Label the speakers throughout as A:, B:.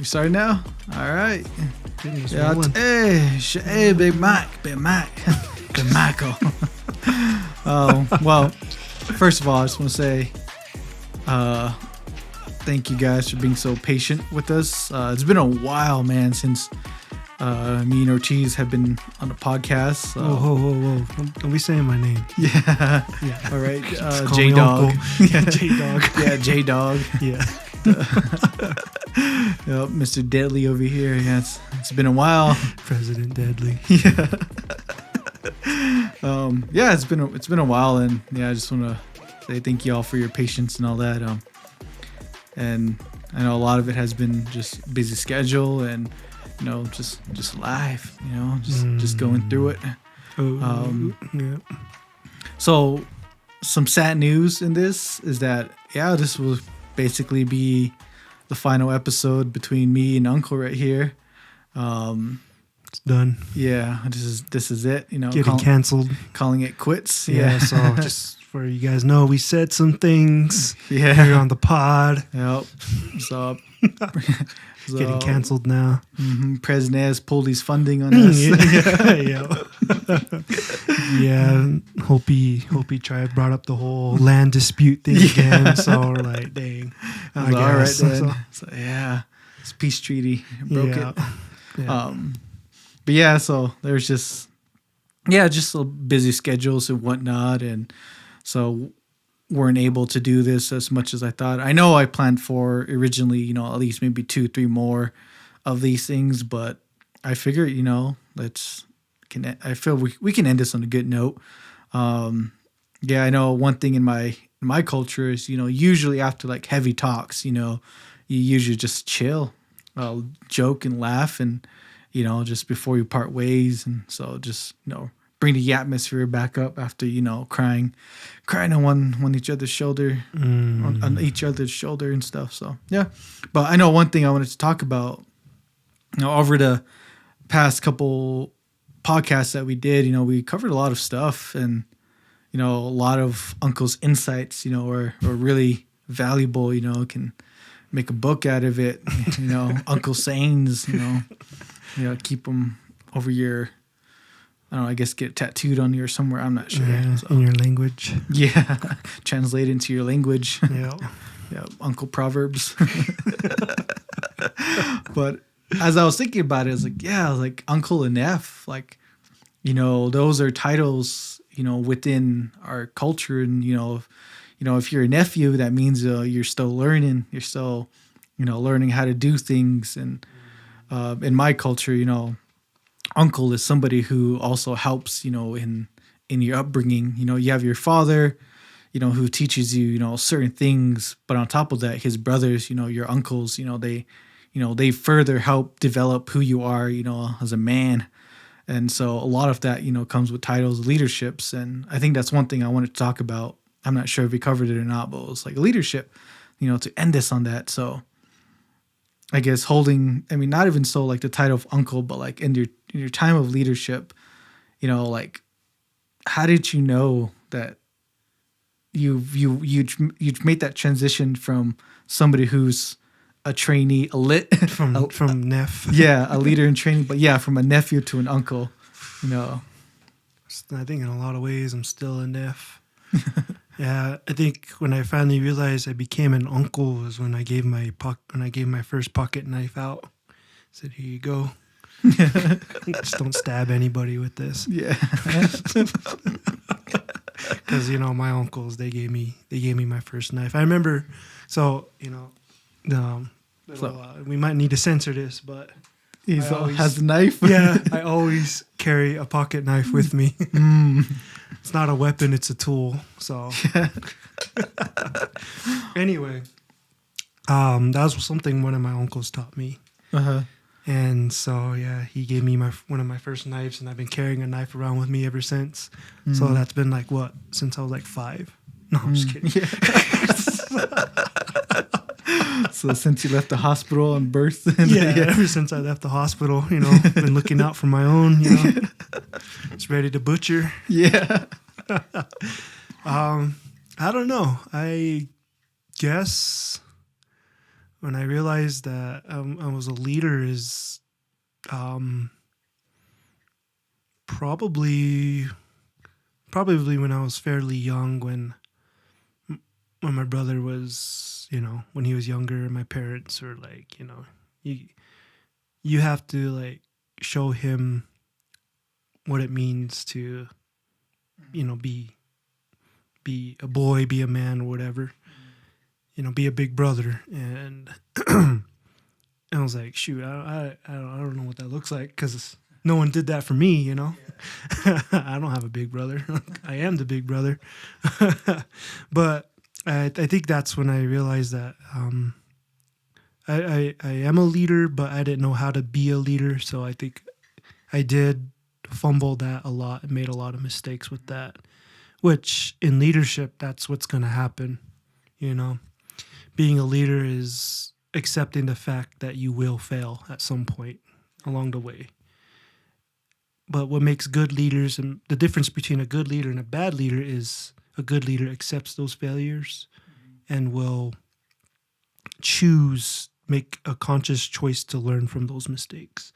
A: We started now? All right.
B: Yeah,
A: Hey, Big Mac. Big Michael. Well, first of all, I just want to say thank you guys for being so patient with us. It's been a while, man, since me and Ortiz have been on the podcast. So.
B: Whoa. Don't be saying my name.
A: Yeah. All right. J-Dog.
B: Yeah, J-Dog.
A: Yeah, J-Dog.
B: Yeah.
A: Yep, Mr. Deadly over here. Yeah, it's been a while.
B: President Deadly.
A: Yeah. Yeah, it's been a while, and yeah, I just want to say thank you all for your patience and all that. And I know a lot of it has been just busy schedule and just life. Just going through it.
B: Yeah.
A: So some sad news in this is that this will basically be the final episode between me and Uncle right here.
B: It's done.
A: Yeah, this is it.
B: Getting canceled.
A: Calling it quits.
B: Yeah. So just for you guys know, we said some things.
A: Yeah.
B: Here on the pod.
A: Yep. So
B: getting canceled now.
A: Mm-hmm. President has pulled his funding on us.
B: Yeah. Hope he brought up the whole land dispute thing again. So we're like, dang. I guess.
A: All right then. So yeah, it's peace treaty. Broke it.
B: Yeah.
A: But yeah, so there's just a busy schedules and whatnot, and so weren't able to do this as much as I thought. I know I planned for originally, at least maybe 2-3 more of these things, but I figured, I feel we can end this on a good note. I know one thing in my culture is, usually after like heavy talks, you usually just chill, joke and laugh, and just before you part ways, and so just bring the atmosphere back up after crying on each other's shoulder, on each other's shoulder and stuff. So yeah, but I know one thing I wanted to talk about. Over the past couple podcasts that we did, we covered a lot of stuff, and a lot of Uncle's insights, are really valuable. Can make a book out of it. Uncle sayings, keep them over your. I don't know, I guess get tattooed on you or somewhere. I'm not sure.
B: Yeah, in your language.
A: Yeah. Translate into your language.
B: Yeah.
A: Yeah. Uncle Proverbs. But as I was thinking about it, I was like Uncle and Neph, those are titles, within our culture. And, if you're a nephew, that means you're still learning. You're still, learning how to do things. And in my culture, Uncle is somebody who also helps, in your upbringing. You have your father, who teaches you, certain things. But on top of that, his brothers, your uncles, they further help develop who you are, as a man. And so a lot of that, comes with titles, leaderships. And I think that's one thing I wanted to talk about. I'm not sure if we covered it or not, but it was like leadership, to end this on that. So I guess not even so like the title of uncle, but like in your time of leadership, how did you know that you'd made that transition from somebody who's a trainee,
B: from Neph?
A: Yeah, a leader in training, but yeah, from a nephew to an uncle,
B: I think in a lot of ways I'm still a Neph. Yeah, I think when I finally realized I became an uncle was when I gave my first pocket knife out. I said, "Here you go. Just don't stab anybody with this."
A: Yeah.
B: Because my uncles, they gave me my first knife. I remember, we might need to censor this, but
A: He has a knife.
B: Yeah, I always carry a pocket knife with me. It's not a weapon, it's a tool. So anyway, that was something one of my uncles taught me.
A: Uh-huh.
B: And so, yeah, he gave me one of my first knives, and I've been carrying a knife around with me ever since. So that's been since I was 5? No, I'm just kidding.
A: Yeah. So since you left the hospital and birth?
B: Ever since I left the hospital, been looking out for my own, just ready to butcher.
A: Yeah.
B: I don't know. I guess when I realized that I was a leader is probably when I was fairly young, when my brother was, when he was younger, my parents were like, you have to like show him what it means to, be a boy, be a man, or whatever, be a big brother. And I was like, shoot, I don't know what that looks like, because no one did that for me, Yeah. I don't have a big brother. I am the big brother. But I think that's when I realized that I am a leader, but I didn't know how to be a leader. So I think I did fumble that a lot and made a lot of mistakes with that, which in leadership, that's what's going to happen. Being a leader is accepting the fact that you will fail at some point along the way. But what makes good leaders, and the difference between a good leader and a bad leader, is a good leader accepts those failures and will make a conscious choice to learn from those mistakes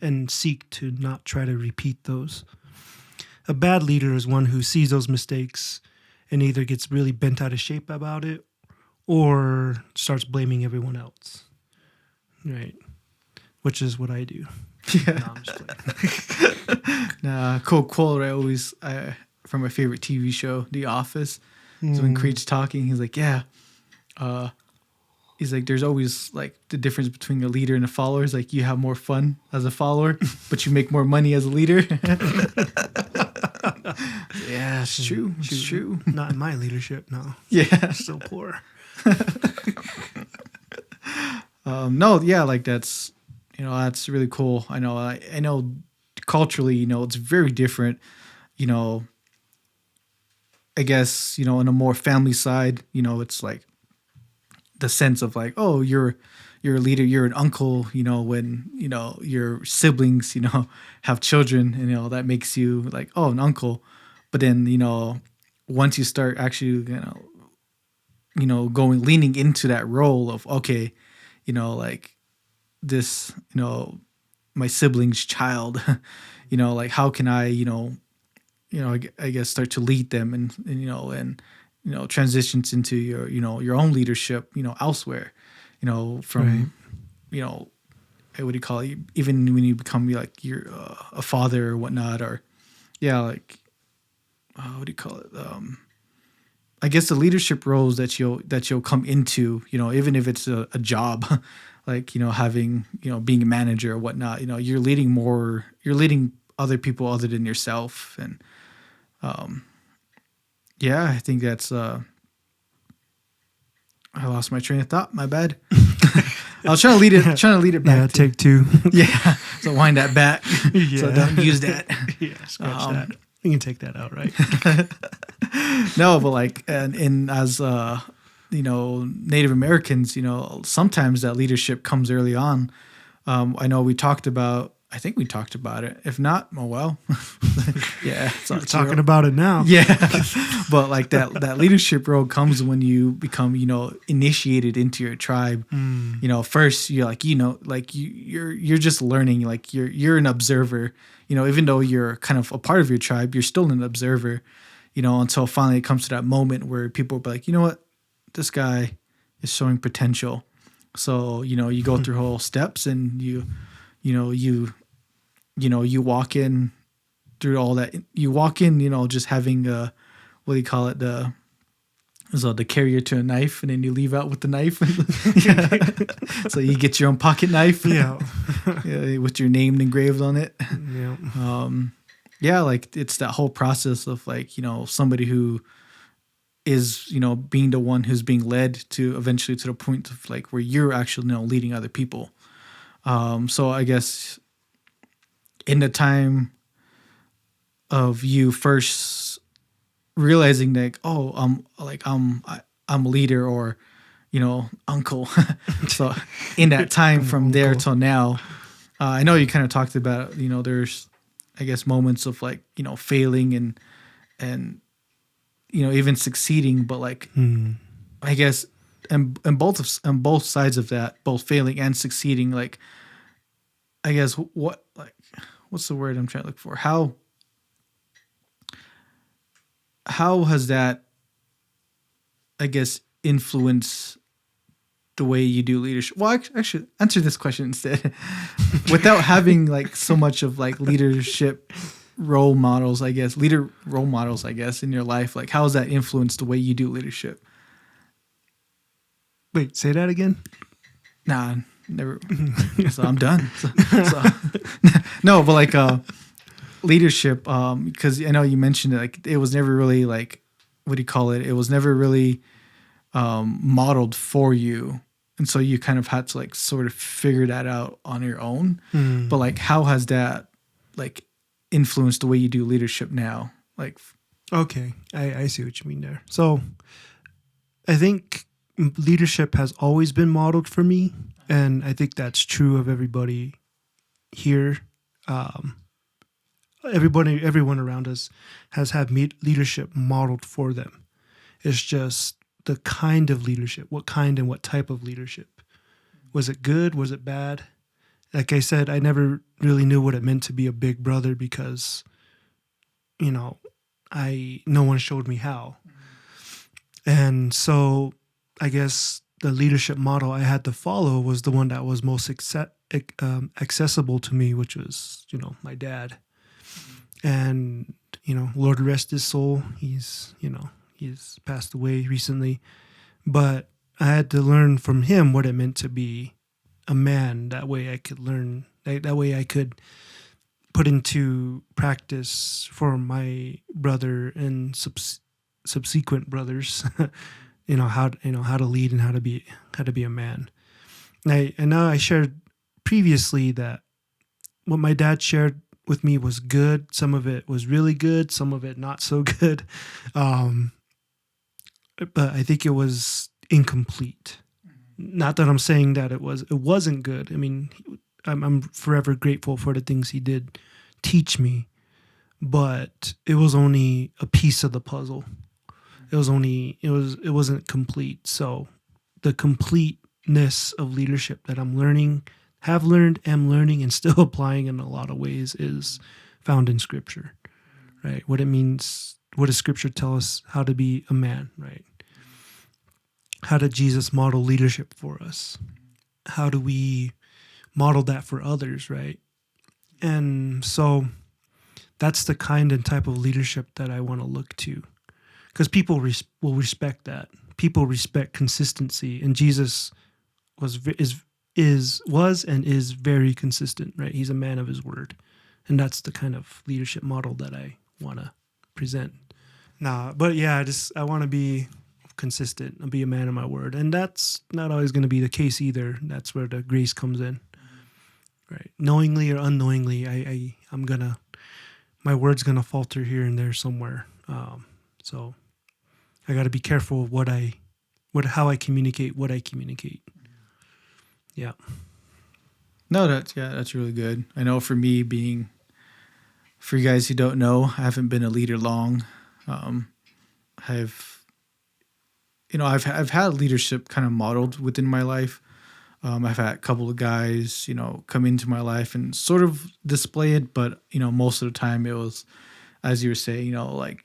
B: and seek to not try to repeat those. A bad leader is one who sees those mistakes and either gets really bent out of shape about it or starts blaming everyone else. Right. Which is what I do.
A: Yeah.
B: No, I'm just playing.
A: Cool quote from my favorite TV show, The Office. So when Creed's talking, he's like, he's like, there's always like the difference between a leader and a follower is like you have more fun as a follower, but you make more money as a leader. Yeah, it's true. It's true.
B: Not in my leadership, no.
A: Yeah.
B: Still poor.
A: No, yeah, like that's really cool. I know culturally, it's very different, I guess, in a more family side, it's like the sense of like, oh, you're a leader, you're an uncle, when, your siblings, have children, and, that makes you like, oh, an uncle. But then, once you start actually, leaning into that role of, okay, like this, my sibling's child, like how can I, I guess start to lead them and transitions into your, your own leadership, elsewhere, from, right. What do you call it? Even when you become like you're a father or whatnot, or like, what do you call it? I guess the leadership roles that you'll come into, even if it's a job, like, having, being a manager or whatnot, you're leading other people other than yourself. And, I think that's, I lost my train of thought. My bad. I was trying to lead it back.
B: Yeah, take two.
A: Yeah. So wind that back. Yeah. So don't use that.
B: Yeah, scratch that. You can take that out, right?
A: No, but like, and as, Native Americans, sometimes that leadership comes early on. I know I think we talked about it. If not, oh well. Yeah.
B: We're talking about it now.
A: Yeah. But like that leadership role comes when you become, initiated into your tribe. First you're like, you're just learning, like you're an observer, even though you're kind of a part of your tribe, you're still an observer, until finally it comes to that moment where people will be like, you know what, this guy is showing potential. So, you go through whole steps and you walk in through all that. You walk in, just having what do you call it? The carrier to a knife, and then you leave out with the knife. So you get your own pocket knife.
B: Yeah.
A: Yeah, with your name engraved on it.
B: Yeah.
A: Like it's that whole process of like, somebody who is, being the one who's being led to eventually to the point of like where you're actually, leading other people. So I guess in the time of you first realizing that, oh, I'm a leader, or, uncle. So in that time from there till now, I know you kind of talked about, there's, I guess, moments of like, failing and, even succeeding, but like, I guess and both sides of that, both failing and succeeding, like, I guess what's the word I'm trying to look for? How has that, I guess, influenced the way you do leadership? Well, actually, answer this question instead. Without having like so much of like leader role models, I guess, in your life, like how has that influenced the way you do leadership?
B: Wait, say that again?
A: Nah, never. So I'm done. No, but like leadership, because I know you mentioned it, like it was never really like, what do you call it? It was never really modeled for you, and so you kind of had to like sort of figure that out on your own. But like, how has that like influenced the way you do leadership now? Like,
B: okay, I see what you mean there. So I think leadership has always been modeled for me, and I think that's true of everybody here. Everyone around us has had leadership modeled for them. It's just the kind of leadership, what kind and what type of leadership. Was it good? Was it bad? Like I said, I never really knew what it meant to be a big brother because, no one showed me how. And so I guess the leadership model I had to follow was the one that was most accessible to me, which was, my dad. And, Lord rest his soul. He's passed away recently. But I had to learn from him what it meant to be a man. That way I could learn, that way I could put into practice for my brother and subsequent brothers, how to lead and how to be a man. And now I shared previously that what my dad shared with me was good. Some of it was really good. Some of it not so good. But I think it was incomplete. Not that I'm saying that it wasn't good. I mean, I'm forever grateful for the things he did teach me, but it was only a piece of the puzzle. It wasn't complete. So the completeness of leadership that I'm learning, have learned, am learning, and still applying in a lot of ways is found in Scripture, right? What it means, what does Scripture tell us how to be a man, right? How did Jesus model leadership for us? How do we model that for others, right? And so that's the kind and type of leadership that I want to look to, because people will respect that. People respect consistency, and Jesus was and is very consistent, right? He's a man of his word, and that's the kind of leadership model that I want to present. But yeah, I want to be consistent and be a man of my word, and that's not always going to be the case either. That's where the grace comes in, right? Knowingly or unknowingly, my word's gonna falter here and there somewhere. So I got to be careful of how I communicate what I communicate. Yeah.
A: No, that's really good. I know for me, for you guys who don't know, I haven't been a leader long. I've had leadership kind of modeled within my life. I've had a couple of guys, come into my life and sort of display it, but most of the time it was, as you were saying, like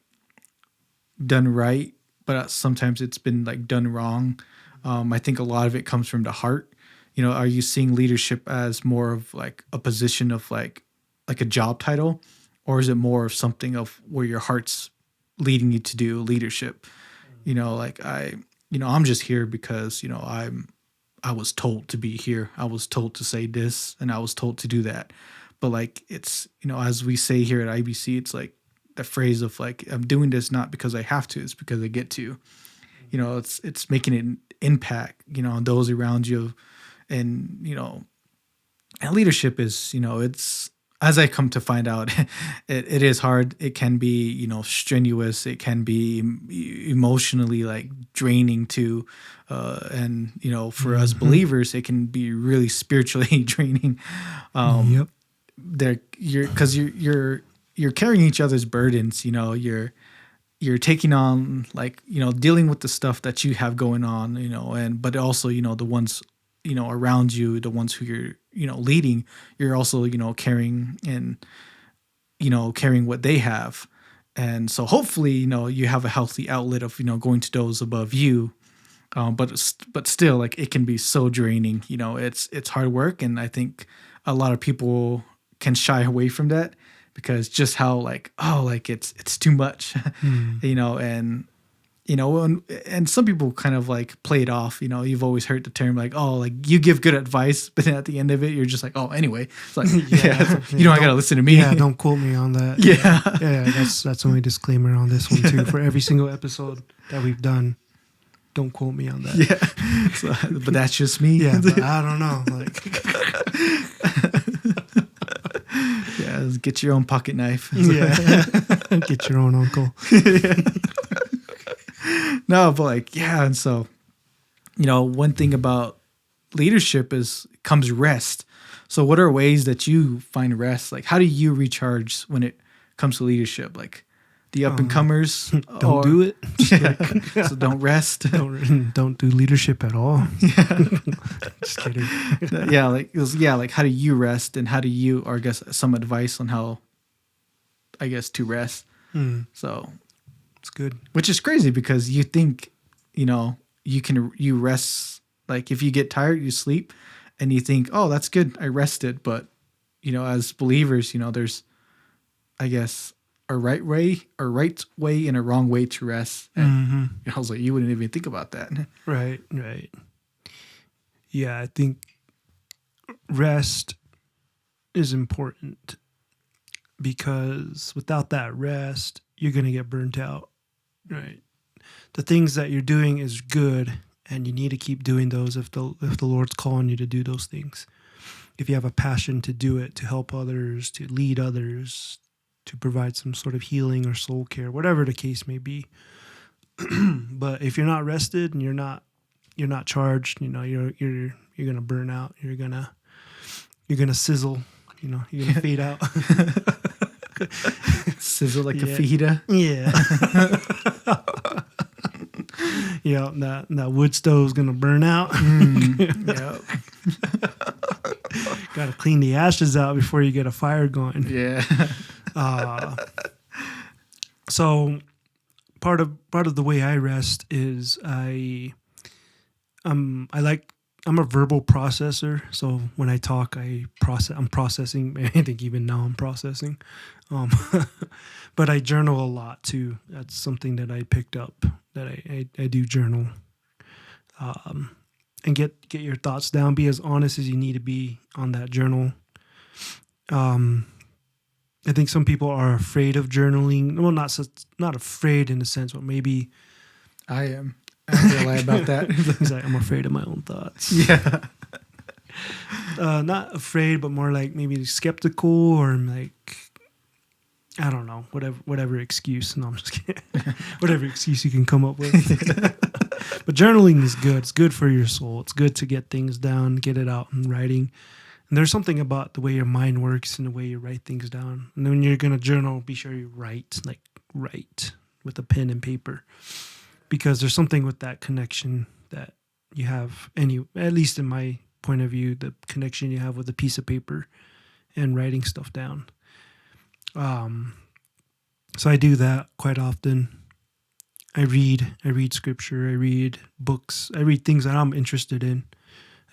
A: done right, but sometimes it's been like done wrong. I think a lot of it comes from the heart. Are you seeing leadership as more of like a position of like a job title, or is it more of something of where your heart's leading you to do leadership? I'm just here because, I was told to be here. I was told to say this and I was told to do that. But like, it's, as we say here at IBC, it's like the phrase of like, I'm doing this not because I have to, it's because I get to. It's making an impact, on those around you. And, and leadership is, it's, as I come to find out, it is hard. It can be, strenuous. It can be emotionally like draining too. And, for us believers, it can be really spiritually draining.
B: Yep.
A: Because you're carrying each other's burdens, you're you're taking on, like, dealing with the stuff that you have going on, and but also, the ones, around you, the ones who you're, leading, you're also, carrying and, carrying what they have. And so hopefully, you have a healthy outlet of, going to those above you. But still, like, it can be so draining. It's hard work, and I think a lot of people can shy away from that because just how, like, it's too much, and and some people kind of like play it off. You've always heard the term like, oh, like, you give good advice, but then at the end of it, you're just like, oh, anyway, it's like, you don't gotta listen to me.
B: Yeah, don't quote me on that. Yeah. That's the only disclaimer on this one too. For every single episode that we've done, don't quote me on that.
A: Yeah, but that's just me.
B: Yeah, but I don't know. Like,
A: yeah, get your own pocket knife.
B: Yeah, get your own uncle.
A: No, but like, yeah, and so, one thing about leadership comes rest. So, what are ways that you find rest? Like, how do you recharge when it comes to leadership? Like, the up and comers
B: don't do it.
A: Yeah. So don't rest.
B: Don't do leadership at all.
A: Yeah.
B: Just kidding.
A: Yeah, like how do you rest, and how do you, or I guess some advice on how, I guess, to rest. So
B: it's good.
A: Which is crazy because you think, you rest, like if you get tired, you sleep, and you think, oh, that's good, I rested. But as believers, there's, I guess, a right way and a wrong way to rest. And I was like, you wouldn't even think about that.
B: Right. Yeah, I think rest is important because without that rest, you're going to get burnt out. Right. The things that you're doing is good, and you need to keep doing those if the Lord's calling you to do those things. If you have a passion to do it, to help others, to lead others, to provide some sort of healing or soul care, whatever the case may be. But if you're not rested and you're not charged, you're gonna burn out. You're gonna sizzle. You're gonna fade out.
A: Sizzle like a fajita.
B: Yeah. Yeah, that wood stove's gonna burn out.
A: Yeah.
B: Got to clean the ashes out before you get a fire going.
A: Yeah.
B: So part of the way I rest is I'm a verbal processor. So when I talk, I'm processing. I think even now I'm processing. But I journal a lot too. That's something that I picked up, that I do journal. And get your thoughts down. Be as honest as you need to be on that journal. I think some people are afraid of journaling. Well, not afraid in a sense, but maybe
A: I am. I don't lie about that.
B: He's like, I'm afraid of my own thoughts.
A: Yeah.
B: Not afraid, but more like maybe skeptical, or like, I don't know, whatever excuse. No, I'm just kidding. Whatever excuse you can come up with. But journaling is good. It's good for your soul. It's good to get things down, get it out in writing. And there's something about the way your mind works and the way you write things down. And when you're going to journal, be sure you write with a pen and paper. Because there's something with that connection that you have, at least in my point of view, the connection you have with a piece of paper and writing stuff down. So I do that quite often. I read scripture, I read books, I read things that I'm interested in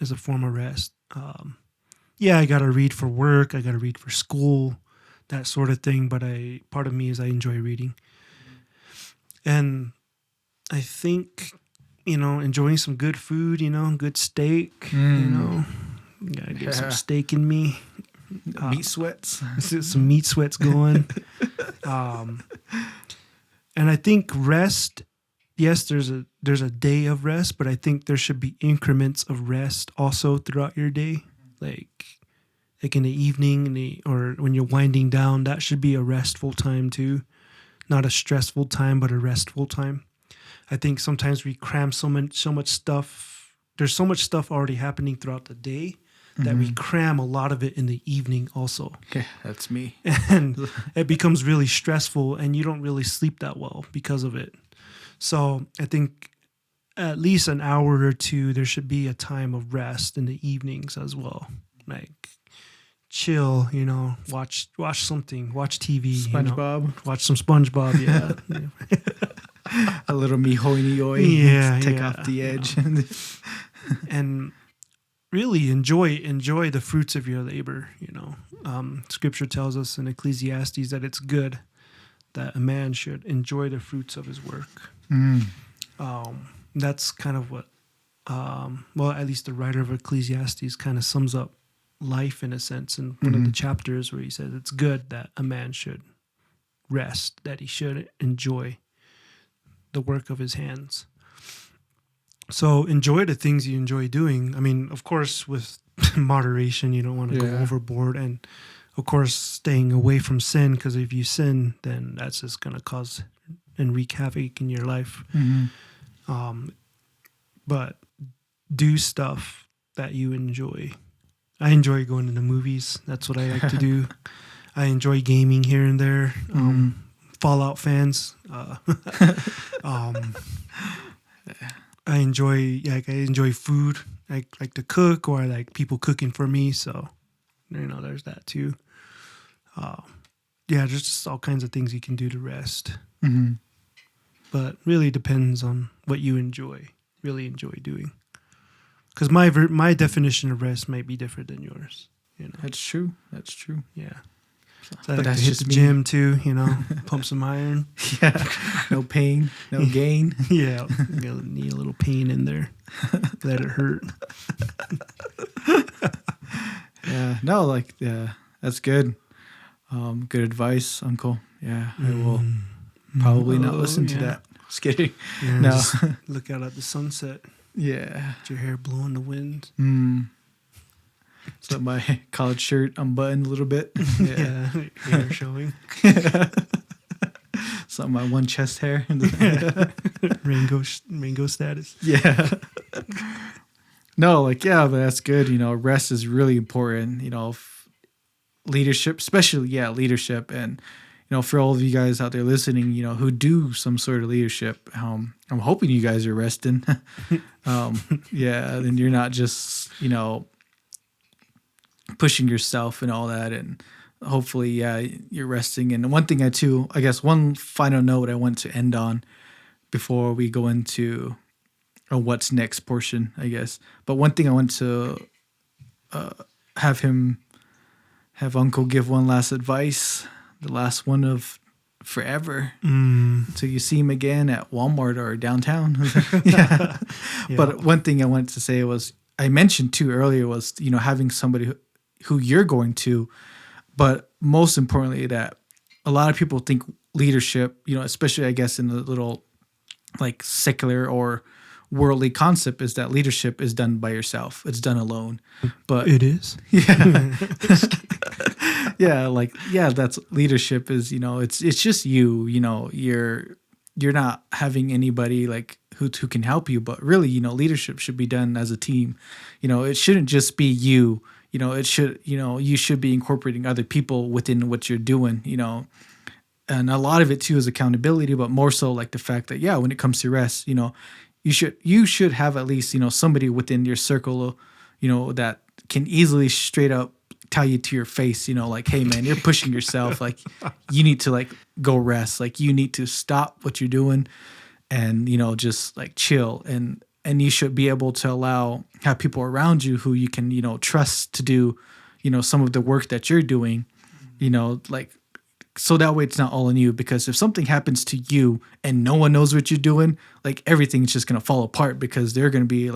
B: as a form of rest. I got to read for work, I got to read for school, that sort of thing. But part of me is I enjoy reading. And I think, enjoying some good food, good steak, gotta get some steak in me.
A: Meat sweats.
B: Some meat sweats going. And I think rest, yes, there's a day of rest, but I think there should be increments of rest also throughout your day. Like in the evening or when you're winding down, that should be a restful time too. Not a stressful time, but a restful time. I think sometimes we cram so much stuff. There's so much stuff already happening throughout the day that we cram a lot of it in the evening also.
A: Okay, that's me.
B: And it becomes really stressful and you don't really sleep that well because of it. So I think at least an hour or two, there should be a time of rest in the evenings as well. Like chill, watch something, watch TV.
A: SpongeBob.
B: Watch some SpongeBob, yeah.
A: A little mihoy.
B: Yeah.
A: Take off the edge.
B: And really enjoy the fruits of your labor, Scripture tells us in Ecclesiastes that it's good that a man should enjoy the fruits of his work. That's kind of what, at least the writer of Ecclesiastes kind of sums up life in a sense in one of the chapters where he says it's good that a man should rest, that he should enjoy the work of his hands. So enjoy the things you enjoy doing. I mean, of course, with moderation, you don't want to go overboard. And of course, staying away from sin, because if you sin, then that's just going to cause and wreak havoc in your life. But do stuff that you enjoy. I enjoy going to the movies. That's what I like to do. I enjoy gaming here and there. Fallout fans. I enjoy food. I like to cook, or I like people cooking for me. So, there's that too. There's just all kinds of things you can do to rest. But really depends on what you really enjoy doing. Because my definition of rest might be different than yours.
A: That's true.
B: Yeah.
A: So
B: I like
A: that's
B: to hit
A: just
B: the
A: me.
B: gym too, pump some iron.
A: Yeah. No pain, no gain.
B: Yeah. Need a little pain in there. Let it hurt.
A: Yeah. No, that's good. Good advice, Uncle. Yeah. I will probably not listen to that. Just kidding.
B: Yeah,
A: No.
B: just look out at the sunset.
A: Yeah.
B: Let your hair blow in the wind.
A: So my collared shirt unbuttoned a little bit. Yeah.
B: Hair showing.
A: So my one chest hair.
B: Ringo status.
A: Yeah. No, but that's good. Rest is really important. Leadership, especially leadership, and for all of you guys out there listening, who do some sort of leadership, I'm hoping you guys are resting. Then you're not just pushing yourself and all that, and hopefully you're resting. And one thing one final note I want to end on before we go into a what's next portion, I guess. But one thing I want to have Uncle give one last advice, the last one of forever, until you see him again at Walmart or downtown. Yeah. But one thing I wanted to say was, I mentioned too earlier, was having somebody who you're going to, but most importantly, that a lot of people think leadership, especially I guess in the little secular or worldly concept, is that leadership is done by yourself. It's done alone. But
B: it is.
A: Yeah. That's leadership is, it's just you, you're not having anybody who can help you, but really, leadership should be done as a team. It shouldn't just be you. It should, you should be incorporating other people within what you're doing, and a lot of it too is accountability, but more so the fact that, when it comes to rest, you should have at least, somebody within your circle, that can easily straight up tell you to your face, hey man, you're pushing yourself. You need to go rest. You need to stop what you're doing and, just chill. And you should be able to have people around you who you can, trust to do, some of the work that you're doing, so that way it's not all on you. Because if something happens to you and no one knows what you're doing, everything's just going to fall apart, because they're going to be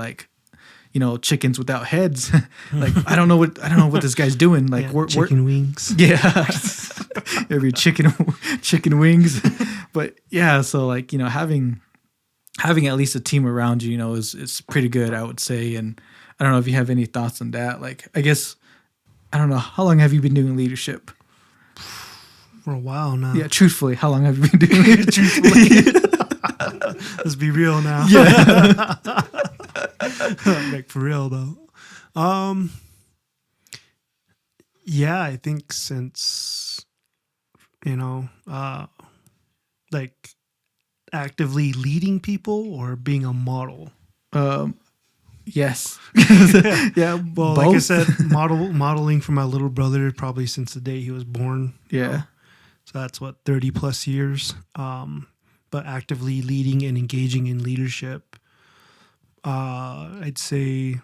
A: chickens without heads. I don't know what this guy's doing.
B: Chicken wings.
A: Yeah. Every chicken wings. But yeah, so having at least a team around you, is pretty good, I would say. And I don't know if you have any thoughts on that. I guess, I don't know, how long have you been doing leadership?
B: For a while now.
A: Yeah, truthfully, how long have you been doing it?
B: Truthfully. Let's be real now.
A: Yeah.
B: For real though. Yeah, I think since, you know, like actively leading people or being a model.
A: Um, yes. Yeah,
B: Well, like I
A: both.
B: said, modeling for my little brother probably since the day he was born.
A: Yeah.
B: So that's what 30 plus years. But actively leading and engaging in leadership, I'd say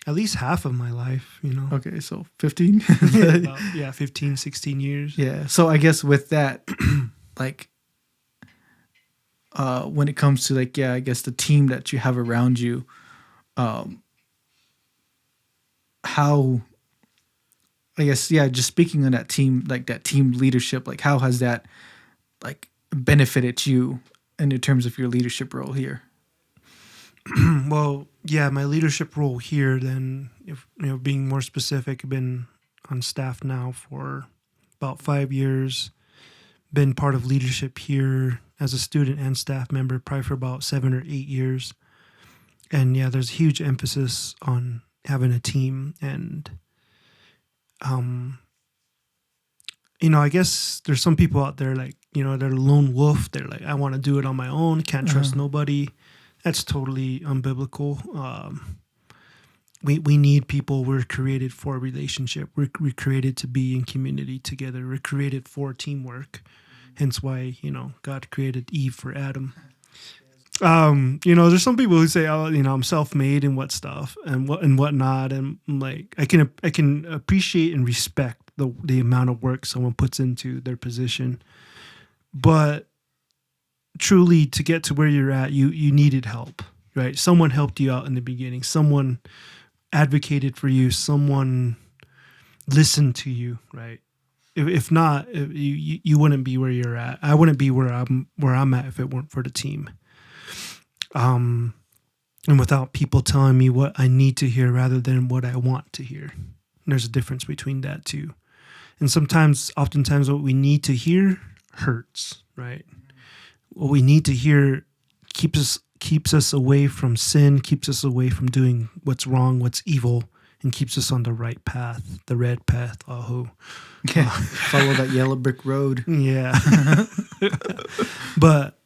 B: at least half of my life,
A: Okay, so 15.
B: About, 15, 16 years.
A: Yeah. So I guess with that, like, when it comes to like, yeah, I guess the team that you have around you, how, I guess, yeah, just speaking on that team, like that team leadership, like how has that like benefited you in terms of your leadership role here?
B: Well, yeah, my leadership role here, then, if being more specific, I've been on staff now for about 5 years. Been part of leadership here as a student and staff member, probably for about 7 or 8 years. And yeah, there's huge emphasis on having a team, and I guess there's some people out there like, they're a lone wolf. They're like, I want to do it on my own. Can't trust nobody. That's totally unbiblical. We need people. We're created for a relationship. We're created to be in community together. We're created for teamwork. Hence why, God created Eve for Adam. There's some people who say, oh, I'm self-made and what stuff and whatnot. And like, I can appreciate and respect the amount of work someone puts into their position. But truly, to get to where you're at, you needed help, right? Someone helped you out in the beginning. Someone advocated for you. Someone listened to you, right? If not, you wouldn't be where you're at. I wouldn't be where I'm at if it weren't for the team. And without people telling me what I need to hear rather than what I want to hear. There's a difference between that too. And oftentimes what we need to hear hurts, right? What we need to hear keeps us away from sin, keeps us away from doing what's wrong, what's evil, and keeps us on the right path, the red path.
A: Follow that yellow brick road.
B: Yeah. But,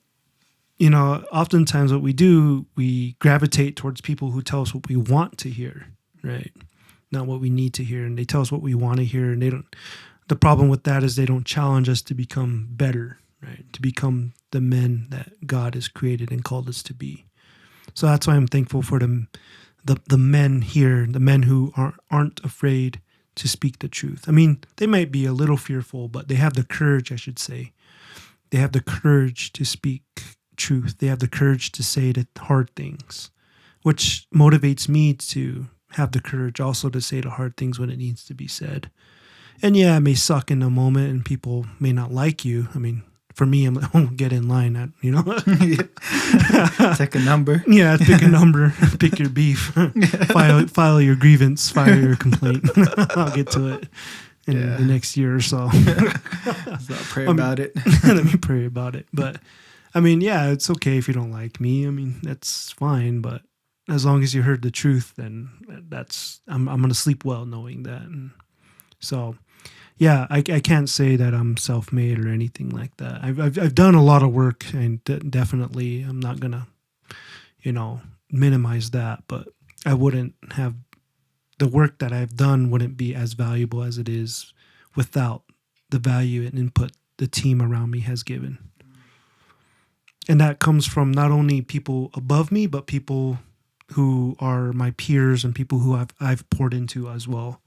B: oftentimes what we do, we gravitate towards people who tell us what we want to hear, right? Not what we need to hear. And they tell us what we want to hear. And the problem with that is they don't challenge us to become better, right? To become the men that God has created and called us to be. So that's why I'm thankful for the men here, the men who aren't afraid to speak the truth. I mean, they might be a little fearful, but they have the courage, I should say. They have the courage to speak truth. They have the courage to say the hard things, which motivates me to have the courage also to say the hard things when it needs to be said. And yeah, it may suck in a moment and people may not like you. I mean, for me, I'm like, oh, get in line,
A: Take a number.
B: Yeah, pick a number, pick your beef, file your grievance, file your complaint. I'll get to it in the next year or so.
A: So pray about it.
B: Let me pray about it. But I mean, yeah, it's okay if you don't like me. I mean, that's fine. But as long as you heard the truth, then I'm going to sleep well knowing that. And so, yeah, I can't say that I'm self-made or anything like that. I've done a lot of work, and definitely I'm not gonna, minimize that. But I wouldn't have the work that I've done wouldn't be as valuable as it is without the value and input the team around me has given. And that comes from not only people above me, but people who are my peers and people who I've poured into as well.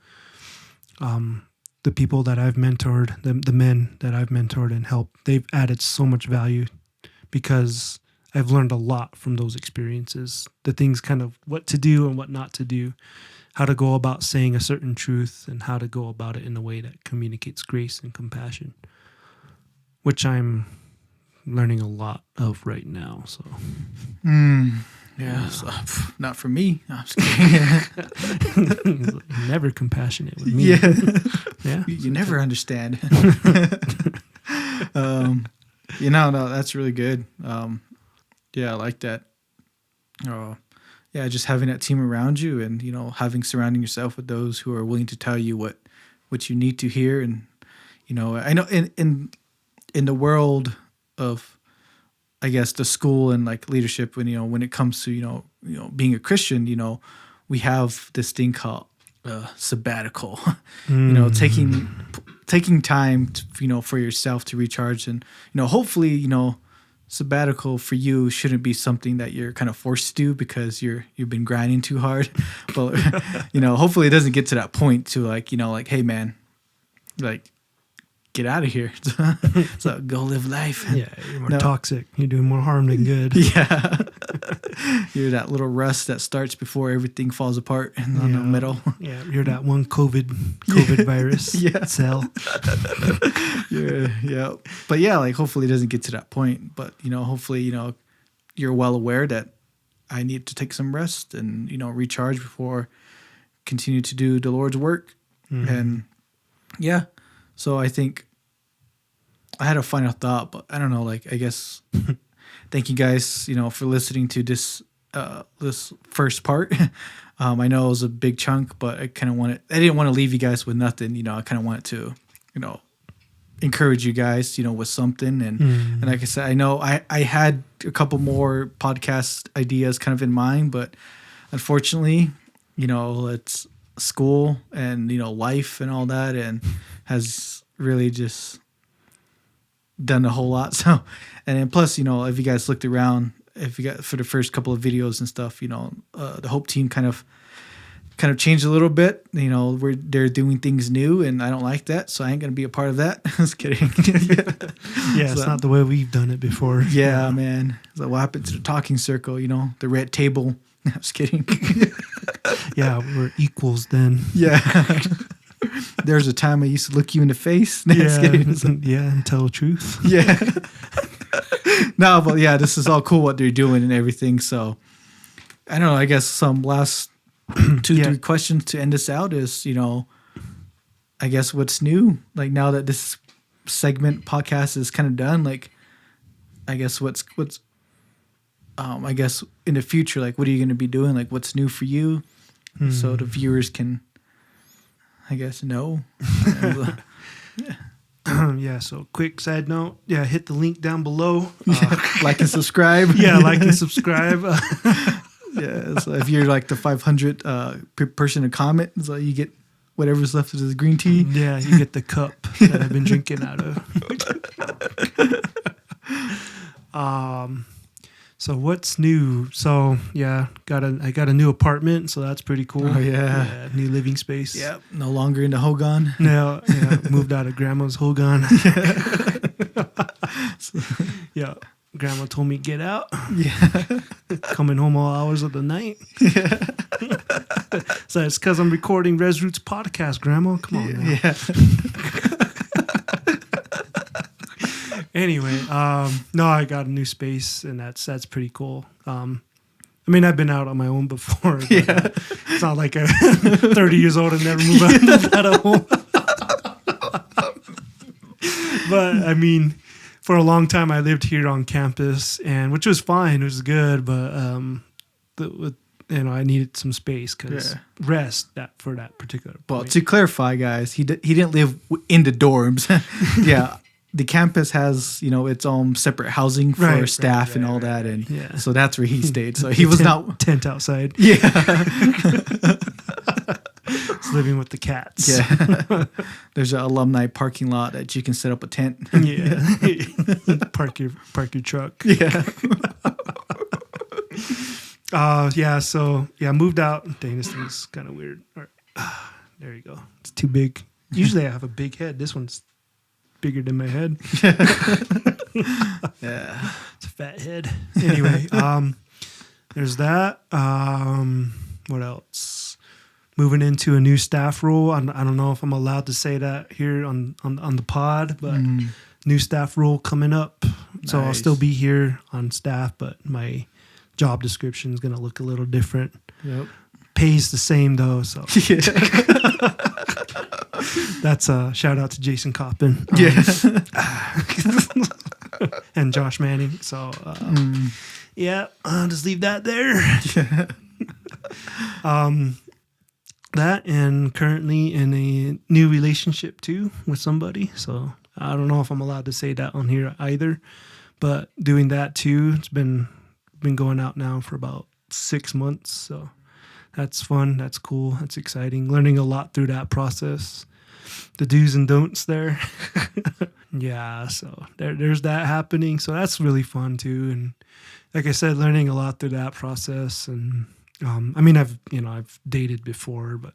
B: The people that I've mentored, the men that I've mentored and helped, they've added so much value because I've learned a lot from those experiences. The things kind of what to do and what not to do, how to go about saying a certain truth and how to go about it in a way that communicates grace and compassion, which I'm learning a lot of right now. So,
A: yeah, so, not for me. No, I'm just kidding.
B: Never compassionate with me.
A: Yeah,
B: yeah.
A: You never understand. No, that's really good. Yeah, I like that. yeah, just having that team around you, and surrounding yourself with those who are willing to tell you what you need to hear. And I know in the world of, I guess, the school and like leadership, when it comes to being a Christian, we have this thing called sabbatical. Taking time to, for yourself to recharge, and hopefully sabbatical for you shouldn't be something that you're kind of forced to do because you've been grinding too hard. But hopefully it doesn't get to that point to like hey man, like, get out of here. So go live life.
B: Yeah, you're more toxic. You're doing more harm than good.
A: Yeah. You're that little rust that starts before everything falls apart in the middle.
B: Yeah, you're that one COVID virus cell.
A: Yeah. But yeah, like hopefully it doesn't get to that point. But hopefully, you're well aware that I need to take some rest and, recharge before continue to do the Lord's work. Mm-hmm. And yeah. So I think I had a final thought, but I don't know, like, I guess thank you guys, for listening to this first part. I know it was a big chunk, but I didn't want to leave you guys with nothing. I kind of wanted to, encourage you guys, with something. And like I said, I know I had a couple more podcast ideas kind of in mind, but unfortunately, it's school and, life and all that, and has really just done a whole lot. So, and then plus, if you guys looked around, if you got for the first couple of videos and stuff, the Hope team kind of changed a little bit. They're doing things new, and I don't like that, so I ain't gonna be a part of that. Just kidding.
B: Yeah, it's not the way we've done it before.
A: Yeah, man. So what happened to the talking circle? The red table. I'm just kidding.
B: Yeah, we're equals then.
A: Yeah. There's a time I used to look you in the face.
B: And tell the truth.
A: Yeah. No, but yeah, this is all cool what they're doing and everything. So I don't know. I guess some last 2-3 questions to end this out is, I guess what's new? Like now that this segment podcast is kind of done, like I guess what's I guess in the future, like what are you going to be doing? Like what's new for you? So the viewers can, I guess, know.
B: Yeah, so quick side note. Yeah, hit the link down below.
A: Like and subscribe.
B: Yeah, like and subscribe.
A: Yeah, so if you're like the 500 person to comment, so you get whatever's left of this green tea.
B: Yeah, you get the cup that I've been drinking out of. So what's new? So yeah, I got a new apartment, so that's pretty cool.
A: Oh yeah,
B: new living space.
A: Yep, no longer in the Hogan.
B: No, moved out of Grandma's Hogan. Yeah, Grandma told me get out.
A: Yeah,
B: coming home all hours of the night.
A: Yeah.
B: So it's because I'm recording RezRootz podcast. Grandma, come on. Now.
A: Yeah.
B: Anyway, no, I got a new space, and that's pretty cool. I mean, I've been out on my own before. But, it's not like I'm 30 years old and never moved out of home. But I mean, for a long time, I lived here on campus, and which was fine. It was good, but I needed some space because rest for that particular point.
A: Well, to clarify, guys, he didn't live in the dorms. Yeah. The campus has, its own separate housing for staff and all that. And so that's where he stayed. So he was not
B: tent outside.
A: Yeah.
B: It's living with the cats.
A: Yeah. There's an alumni parking lot that you can set up a tent.
B: Yeah. Park your truck.
A: Yeah.
B: Moved out. Dang, this thing's kind of weird. There you go. It's too big. Usually I have a big head. This one's bigger than my head.
A: Yeah.
B: It's a fat head. Anyway, there's that. What else? Moving into a new staff role. I don't know if I'm allowed to say that here on the pod, but new staff role coming up. So I'll still be here on staff, but my job description is going to look a little different.
A: Yep.
B: Pays the same though, so. That's a shout out to Jason Coppin. And Josh Manning. So, I'll just leave that there.
A: Yeah.
B: That and currently in a new relationship too with somebody. So I don't know if I'm allowed to say that on here either, but doing that too, it's been going out now for about 6 months. So that's fun. That's cool. That's exciting. Learning a lot through that process. The do's and don'ts there. Yeah, so there's that happening. So that's really fun too. And like I said, learning a lot through that process. And I mean, I've dated before, but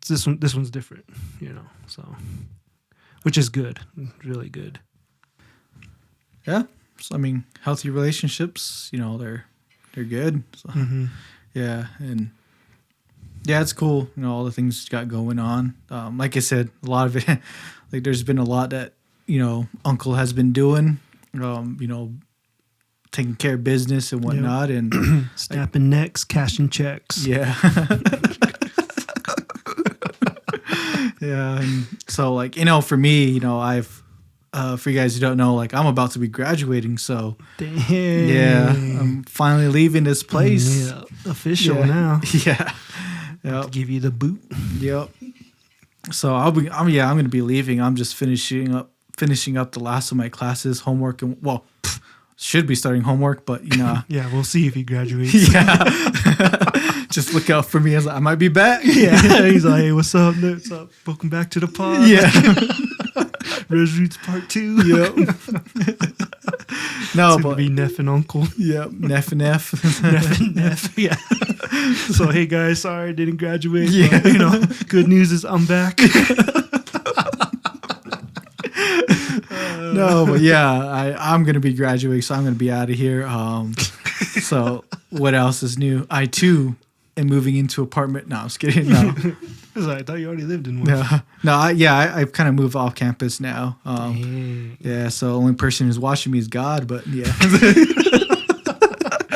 B: this one's different. So which is good, really good.
A: Yeah, so I mean, healthy relationships, they're good. So, yeah, and yeah, it's cool. All the things you got going on. Like I said, a lot of it, like there's been a lot that Uncle has been doing. Taking care of business and whatnot, and
B: snapping necks, cashing checks.
A: Yeah. Yeah, and so for me, I've for you guys who don't know, I'm about to be graduating, so
B: dang.
A: Yeah, I'm finally leaving this place.
B: Yeah, official now.
A: Yeah. Yep.
B: Give you the boot.
A: Yep. So I'm going to be leaving. I'm just finishing up the last of my classes, homework, and should be starting homework, but
B: yeah, we'll see if he graduates.
A: Yeah. Just look out for me. I might be back.
B: Yeah. He's like, hey, what's up? What's up? Welcome back to the pod.
A: Yeah.
B: RezRootz Part 2.
A: Yep. No,
B: it's
A: but
B: be Neff and Uncle.
A: Yep. Neff and Neff.
B: Neff and Neff. Yeah. So hey guys, sorry I didn't graduate.
A: Yeah.
B: But, good news is I'm back.
A: No, but yeah, I'm gonna be graduating, so I'm gonna be out of here. So what else is new? I too am moving into apartment. No, I'm just kidding. No,
B: I thought you already lived in one.
A: No, I've kind of moved off campus now. Yeah, so the only person who's watching me is God. But yeah,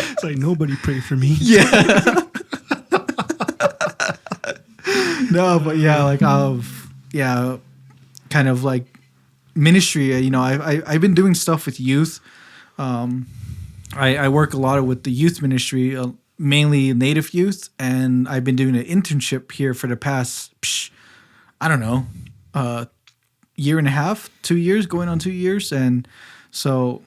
B: it's like nobody pray for me.
A: Yeah. No, but yeah, kind of like ministry. I've been doing stuff with youth. I work a lot with the youth ministry, mainly Native youth, and I've been doing an internship here for the past, year and a half, 2 years, going on 2 years, and so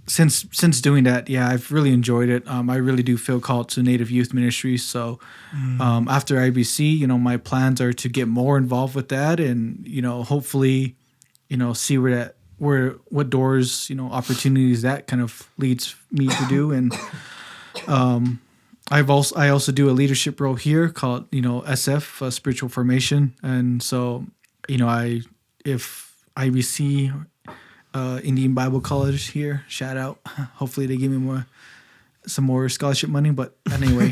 A: since doing that, yeah, I've really enjoyed it. I really do feel called to Native youth ministry. So after IBC, my plans are to get more involved with that, and hopefully, see what doors, opportunities that kind of leads me to do. And I also do a leadership role here called SF, spiritual formation, and so if IBC. Indian Bible College here. Shout out. Hopefully they give me some more scholarship money. But anyway,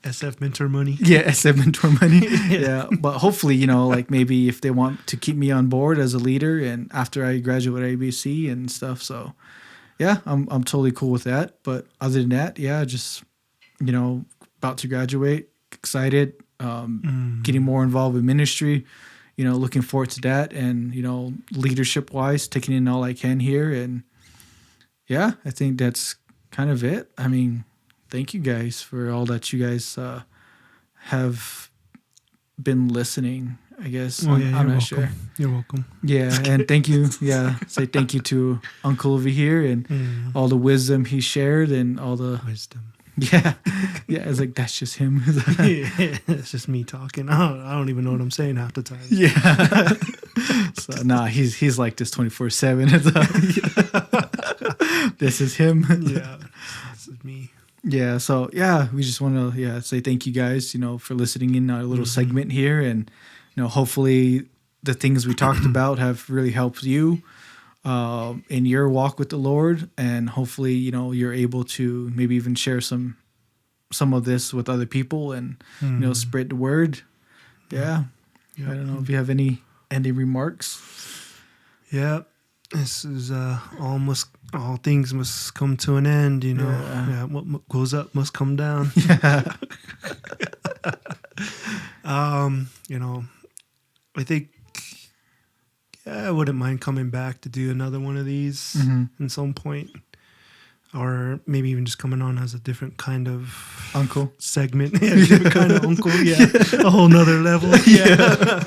B: SF mentor money.
A: Yeah, SF mentor money. Yeah, but hopefully maybe if they want to keep me on board as a leader and after I graduate ABC and stuff. So yeah, I'm totally cool with that. But other than that, yeah, just about to graduate, excited, getting more involved with ministry. Looking forward to that, and leadership wise, taking in all I can here, and yeah, I think that's kind of it. I mean, thank you guys for all that you guys have been listening. I guess I'm not
B: welcome.
A: sure.
B: You're welcome.
A: Yeah, and thank you. Yeah, say thank you to Uncle over here and all the wisdom he shared and all the
B: wisdom.
A: Yeah, yeah. It's like that's just him.
B: Yeah, it's just me talking. I don't even know what I'm saying half the time.
A: Yeah. So he's like this 24/7. This is him.
B: Yeah, this is me.
A: Yeah. So yeah, we just want to say thank you guys, for listening in our little segment here, and hopefully the things we talked about have really helped you. In your walk with the Lord, and hopefully you're able to maybe even share some of this with other people and spread the word. Yeah. I don't know if you have any ending remarks.
B: Yeah, this is all things must come to an end. Yeah, what goes up must come down.
A: Yeah.
B: I think. Yeah, I wouldn't mind coming back to do another one of these at some point. or maybe even just coming on as a different kind of
A: Uncle.
B: segment. Yeah, different kind of uncle. Yeah, a whole nother level. Yeah.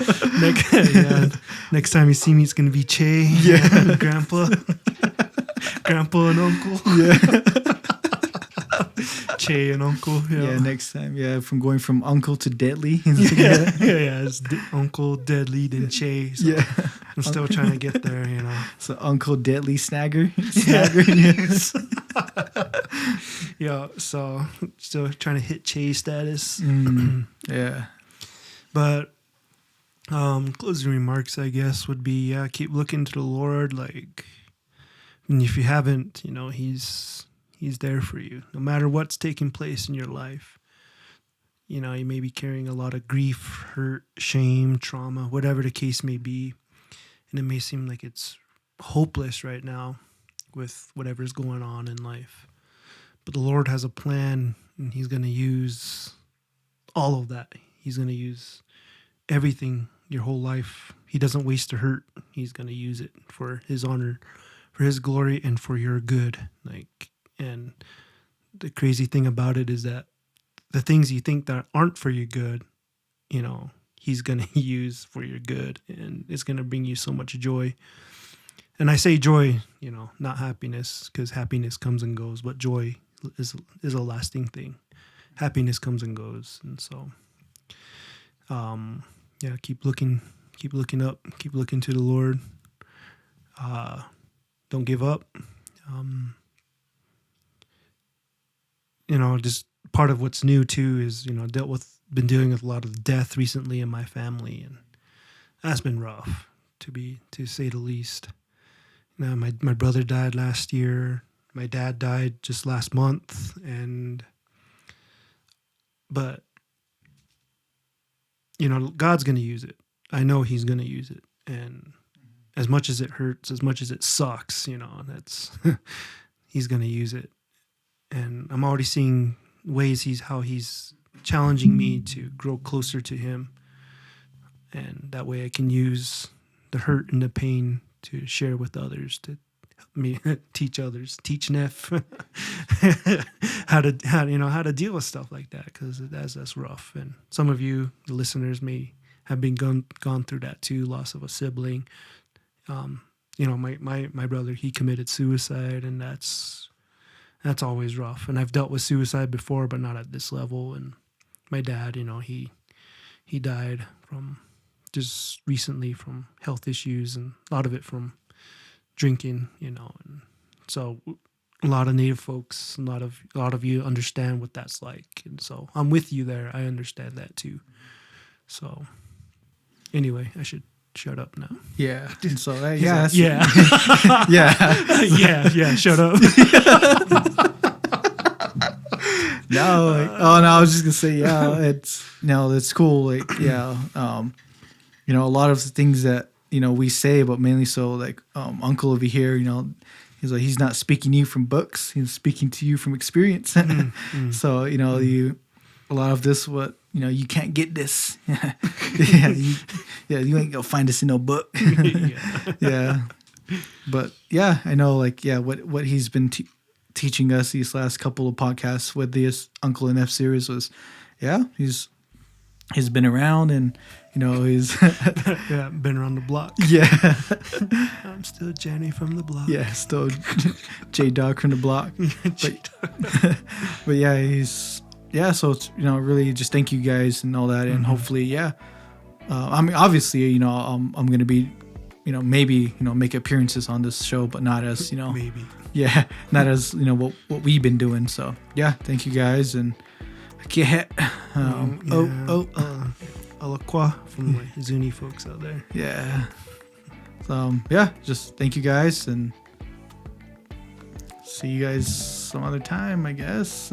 B: Next time you see me, it's gonna be Che. Yeah, grandpa and uncle.
A: Yeah.
B: Che and uncle.
A: Yeah, next time. Yeah, from going from uncle to deadly.
B: It's Uncle Deadly then Che. So
A: Yeah.
B: I'm still trying to get there,
A: So Uncle Deadly Snagger.
B: Yes. Yeah, so still trying to hit Che status.
A: Yeah.
B: But closing remarks, I guess, would be, keep looking to the Lord. Like, and if you haven't, He's there for you, no matter what's taking place in your life. You may be carrying a lot of grief, hurt, shame, trauma, whatever the case may be. And it may seem like it's hopeless right now with whatever's going on in life. But the Lord has a plan, and He's going to use all of that. He's going to use everything, your whole life. He doesn't waste a hurt. He's going to use it for His honor, for His glory, and for your good. And the crazy thing about it is that the things you think that aren't for your good, He's going to use for your good, and it's going to bring you so much joy. And I say joy, not happiness, because happiness comes and goes, but joy is a lasting thing. Happiness comes and goes. And so, keep looking up, keep looking to the Lord. Don't give up. Just part of what's new too is, been dealing with a lot of death recently in my family, and that's been rough to say the least. My brother died last year. My dad died just last month, but God's going to use it. I know He's going to use it, and as much as it hurts, as much as it sucks, that's He's going to use it. And I'm already seeing ways how he's challenging me to grow closer to Him. And that way I can use the hurt and the pain to share with others, to help me teach Neph how to deal with stuff like that, because that's rough. And some of you, the listeners, may have been gone through that too, loss of a sibling. My brother, he committed suicide, and that's always rough. And I've dealt with suicide before, but not at this level. And my dad, he died from just recently from health issues, and a lot of it from drinking, and so a lot of Native folks, a lot of you understand what that's like. And so I'm with you there. I understand that too. So anyway, I should shut up now.
A: Yeah. So
B: yeah. Shut up.
A: I was just gonna say, it's cool. A lot of the things that we say, but mainly so Uncle over here, he's like, he's not speaking to you from books, he's speaking to you from experience. So a lot of this, you can't get this. You ain't gonna find this in no book. Yeah. But I know what he's been teaching us these last couple of podcasts with this Uncle and F series was, he's been around, and he's
B: been around the block.
A: Yeah.
B: I'm still Jenny from the block.
A: Yeah, still J Dog from the block. But he's so it's, really just thank you guys and all that, and hopefully obviously I'm gonna be maybe make appearances on this show, but not as
B: maybe
A: not as what we've been doing. So thank you guys, and I can't
B: Alakwa from my Zuni folks out there.
A: Just thank you guys, and see you guys some other time, I guess.